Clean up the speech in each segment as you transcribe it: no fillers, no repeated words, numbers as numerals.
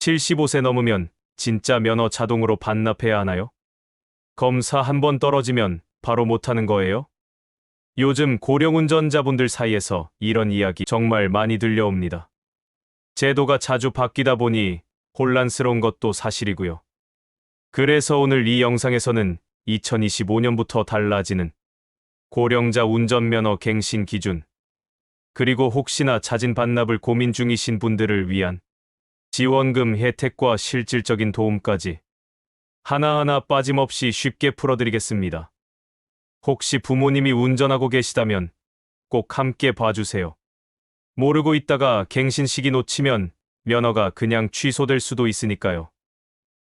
75세 넘으면 진짜 면허 자동으로 반납해야 하나요? 검사 한 번 떨어지면 바로 못하는 거예요? 요즘 고령 운전자분들 사이에서 이런 이야기 정말 많이 들려옵니다. 제도가 자주 바뀌다 보니 혼란스러운 것도 사실이고요. 그래서 오늘 이 영상에서는 2025년부터 달라지는 고령자 운전면허 갱신 기준, 그리고 혹시나 자진 반납을 고민 중이신 분들을 위한 지원금 혜택과 실질적인 도움까지 하나하나 빠짐없이 쉽게 풀어드리겠습니다. 혹시 부모님이 운전하고 계시다면 꼭 함께 봐주세요. 모르고 있다가 갱신 시기 놓치면 면허가 그냥 취소될 수도 있으니까요.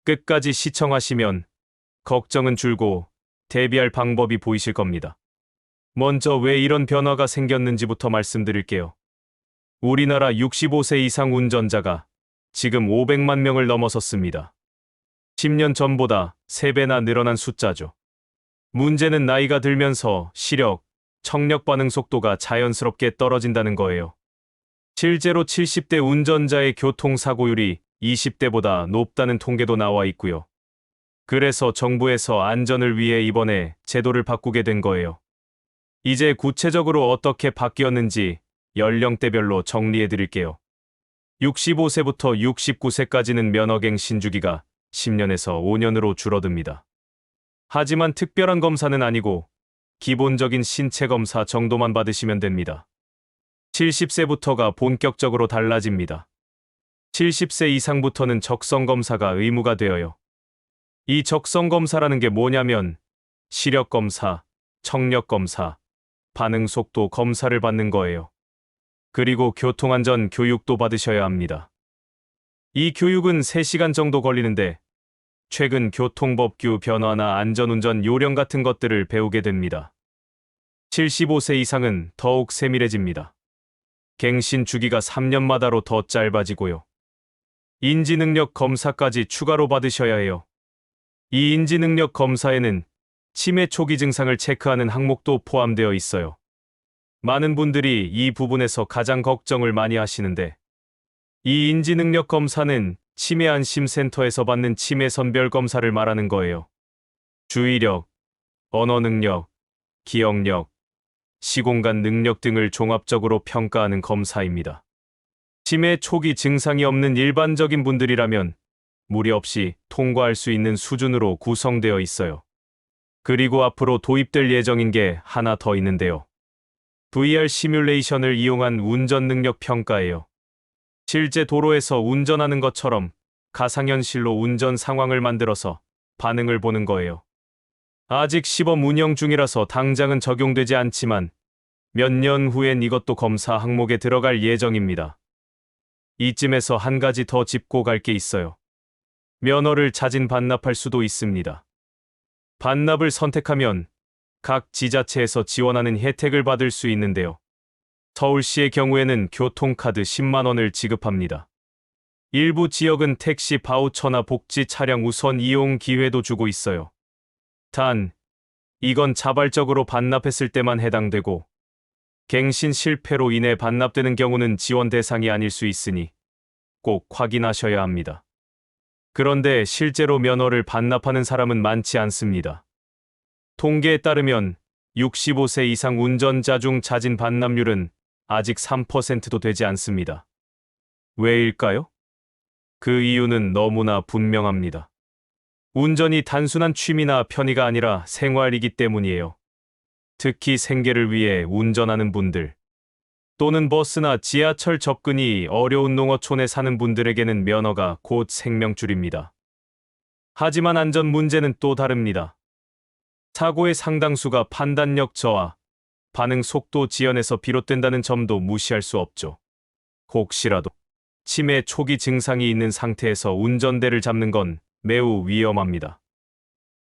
끝까지 시청하시면 걱정은 줄고 대비할 방법이 보이실 겁니다. 먼저 왜 이런 변화가 생겼는지부터 말씀드릴게요. 우리나라 65세 이상 운전자가 지금 500만 명을 넘어섰습니다. 10년 전보다 3배나 늘어난 숫자죠. 문제는 나이가 들면서 시력, 청력 반응 속도가 자연스럽게 떨어진다는 거예요. 실제로 70대 운전자의 교통사고율이 20대보다 높다는 통계도 나와 있고요. 그래서 정부에서 안전을 위해 이번에 제도를 바꾸게 된 거예요. 이제 구체적으로 어떻게 바뀌었는지 연령대별로 정리해 드릴게요. 65세부터 69세까지는 면허갱신 주기가 10년에서 5년으로 줄어듭니다. 하지만 특별한 검사는 아니고 기본적인 신체 검사 정도만 받으시면 됩니다. 70세부터가 본격적으로 달라집니다. 70세 이상부터는 적성 검사가 의무가 되어요. 이 적성 검사라는 게 뭐냐면 시력 검사, 청력 검사, 반응 속도 검사를 받는 거예요. 그리고 교통안전 교육도 받으셔야 합니다. 이 교육은 3시간 정도 걸리는데 최근 교통법규 변화나 안전운전 요령 같은 것들을 배우게 됩니다. 75세 이상은 더욱 세밀해집니다. 갱신 주기가 3년마다로 더 짧아지고요. 인지능력 검사까지 추가로 받으셔야 해요. 이 인지능력 검사에는 치매 초기 증상을 체크하는 항목도 포함되어 있어요. 많은 분들이 이 부분에서 가장 걱정을 많이 하시는데, 이 인지능력 검사는 치매 안심센터에서 받는 치매 선별 검사를 말하는 거예요. 주의력, 언어 능력, 기억력, 시공간 능력 등을 종합적으로 평가하는 검사입니다. 치매 초기 증상이 없는 일반적인 분들이라면 무리 없이 통과할 수 있는 수준으로 구성되어 있어요. 그리고 앞으로 도입될 예정인 게 하나 더 있는데요. VR 시뮬레이션을 이용한 운전 능력 평가예요. 실제 도로에서 운전하는 것처럼 가상현실로 운전 상황을 만들어서 반응을 보는 거예요. 아직 시범 운영 중이라서 당장은 적용되지 않지만 몇 년 후엔 이것도 검사 항목에 들어갈 예정입니다. 이쯤에서 한 가지 더 짚고 갈 게 있어요. 면허를 자진 반납할 수도 있습니다. 반납을 선택하면 각 지자체에서 지원하는 혜택을 받을 수 있는데요. 서울시의 경우에는 교통카드 10만 원을 지급합니다. 일부 지역은 택시 바우처나 복지 차량 우선 이용 기회도 주고 있어요. 단, 이건 자발적으로 반납했을 때만 해당되고, 갱신 실패로 인해 반납되는 경우는 지원 대상이 아닐 수 있으니 꼭 확인하셔야 합니다. 그런데 실제로 면허를 반납하는 사람은 많지 않습니다. 통계에 따르면 65세 이상 운전자 중 자진 반납률은 아직 3%도 되지 않습니다. 왜일까요? 그 이유는 너무나 분명합니다. 운전이 단순한 취미나 편의가 아니라 생활이기 때문이에요. 특히 생계를 위해 운전하는 분들, 또는 버스나 지하철 접근이 어려운 농어촌에 사는 분들에게는 면허가 곧 생명줄입니다. 하지만 안전 문제는 또 다릅니다. 사고의 상당수가 판단력 저하, 반응 속도 지연에서 비롯된다는 점도 무시할 수 없죠. 혹시라도 치매 초기 증상이 있는 상태에서 운전대를 잡는 건 매우 위험합니다.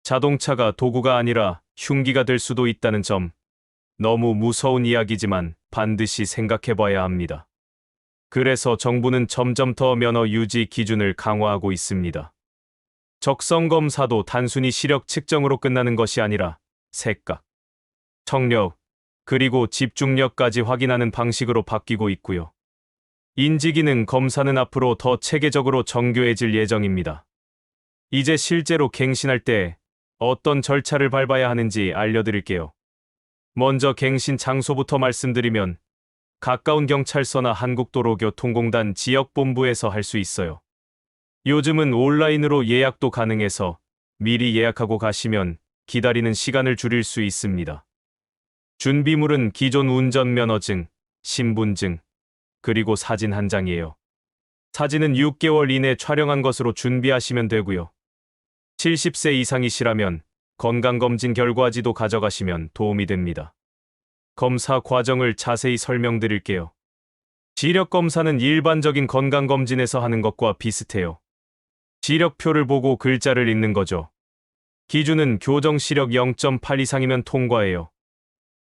자동차가 도구가 아니라 흉기가 될 수도 있다는 점, 너무 무서운 이야기지만 반드시 생각해봐야 합니다. 그래서 정부는 점점 더 면허 유지 기준을 강화하고 있습니다. 적성 검사도 단순히 시력 측정으로 끝나는 것이 아니라 색각, 청력, 그리고 집중력까지 확인하는 방식으로 바뀌고 있고요. 인지기능 검사는 앞으로 더 체계적으로 정교해질 예정입니다. 이제 실제로 갱신할 때 어떤 절차를 밟아야 하는지 알려드릴게요. 먼저 갱신 장소부터 말씀드리면 가까운 경찰서나 한국도로교통공단 지역본부에서 할 수 있어요. 요즘은 온라인으로 예약도 가능해서 미리 예약하고 가시면 기다리는 시간을 줄일 수 있습니다. 준비물은 기존 운전면허증, 신분증, 그리고 사진 한 장이에요. 사진은 6개월 이내 촬영한 것으로 준비하시면 되고요. 70세 이상이시라면 건강검진 결과지도 가져가시면 도움이 됩니다. 검사 과정을 자세히 설명드릴게요. 지력검사는 일반적인 건강검진에서 하는 것과 비슷해요. 지력표를 보고 글자를 읽는 거죠. 기준은 교정시력 0.8 이상이면 통과해요.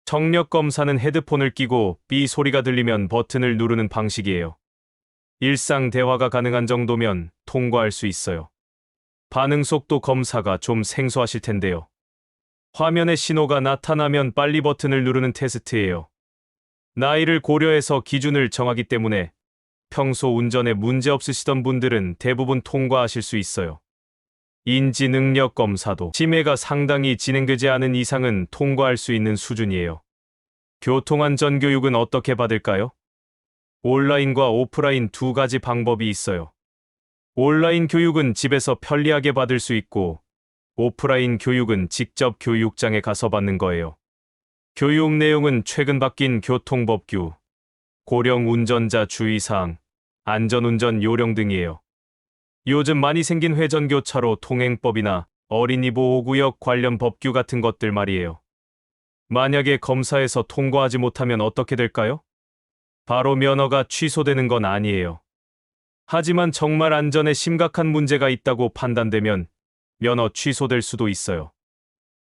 청력검사는 헤드폰을 끼고 삐 소리가 들리면 버튼을 누르는 방식이에요. 일상 대화가 가능한 정도면 통과할 수 있어요. 반응 속도 검사가 좀 생소하실 텐데요. 화면에 신호가 나타나면 빨리 버튼을 누르는 테스트예요. 나이를 고려해서 기준을 정하기 때문에 평소 운전에 문제 없으시던 분들은 대부분 통과하실 수 있어요. 인지능력 검사도 치매가 상당히 진행되지 않은 이상은 통과할 수 있는 수준이에요. 교통안전교육은 어떻게 받을까요? 온라인과 오프라인 두 가지 방법이 있어요. 온라인 교육은 집에서 편리하게 받을 수 있고, 오프라인 교육은 직접 교육장에 가서 받는 거예요. 교육 내용은 최근 바뀐 교통법규, 고령 운전자 주의사항, 안전운전 요령 등이에요. 요즘 많이 생긴 회전교차로 통행법이나 어린이 보호구역 관련 법규 같은 것들 말이에요. 만약에 검사에서 통과하지 못하면 어떻게 될까요? 바로 면허가 취소되는 건 아니에요. 하지만 정말 안전에 심각한 문제가 있다고 판단되면 면허 취소될 수도 있어요.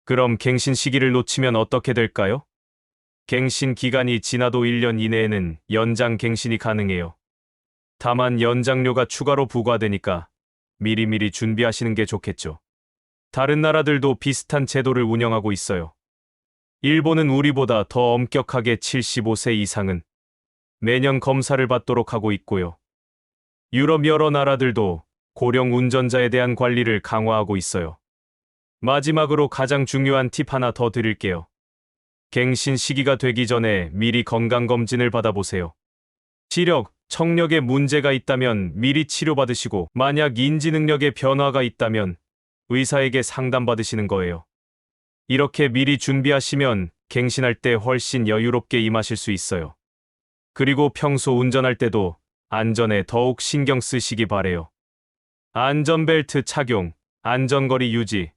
그럼 갱신 시기를 놓치면 어떻게 될까요? 갱신 기간이 지나도 1년 이내에는 연장 갱신이 가능해요. 다만 연장료가 추가로 부과되니까 미리미리 준비하시는 게 좋겠죠. 다른 나라들도 비슷한 제도를 운영하고 있어요. 일본은 우리보다 더 엄격하게 75세 이상은 매년 검사를 받도록 하고 있고요. 유럽 여러 나라들도 고령 운전자에 대한 관리를 강화하고 있어요. 마지막으로 가장 중요한 팁 하나 더 드릴게요. 갱신 시기가 되기 전에 미리 건강검진을 받아보세요. 시력, 청력에 문제가 있다면 미리 치료받으시고, 만약 인지능력에 변화가 있다면 의사에게 상담받으시는 거예요. 이렇게 미리 준비하시면 갱신할 때 훨씬 여유롭게 임하실 수 있어요. 그리고 평소 운전할 때도 안전에 더욱 신경 쓰시기 바래요. 안전벨트 착용, 안전거리 유지,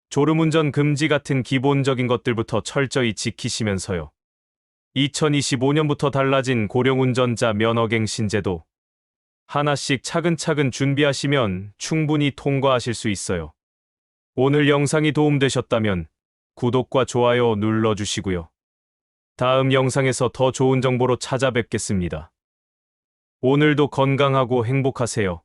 졸음운전 금지 같은 기본적인 것들부터 철저히 지키시면서요. 2025년부터 달라진 고령운전자 면허갱신 제도, 하나씩 차근차근 준비하시면 충분히 통과하실 수 있어요. 오늘 영상이 도움되셨다면 구독과 좋아요 눌러주시고요. 다음 영상에서 더 좋은 정보로 찾아뵙겠습니다. 오늘도 건강하고 행복하세요.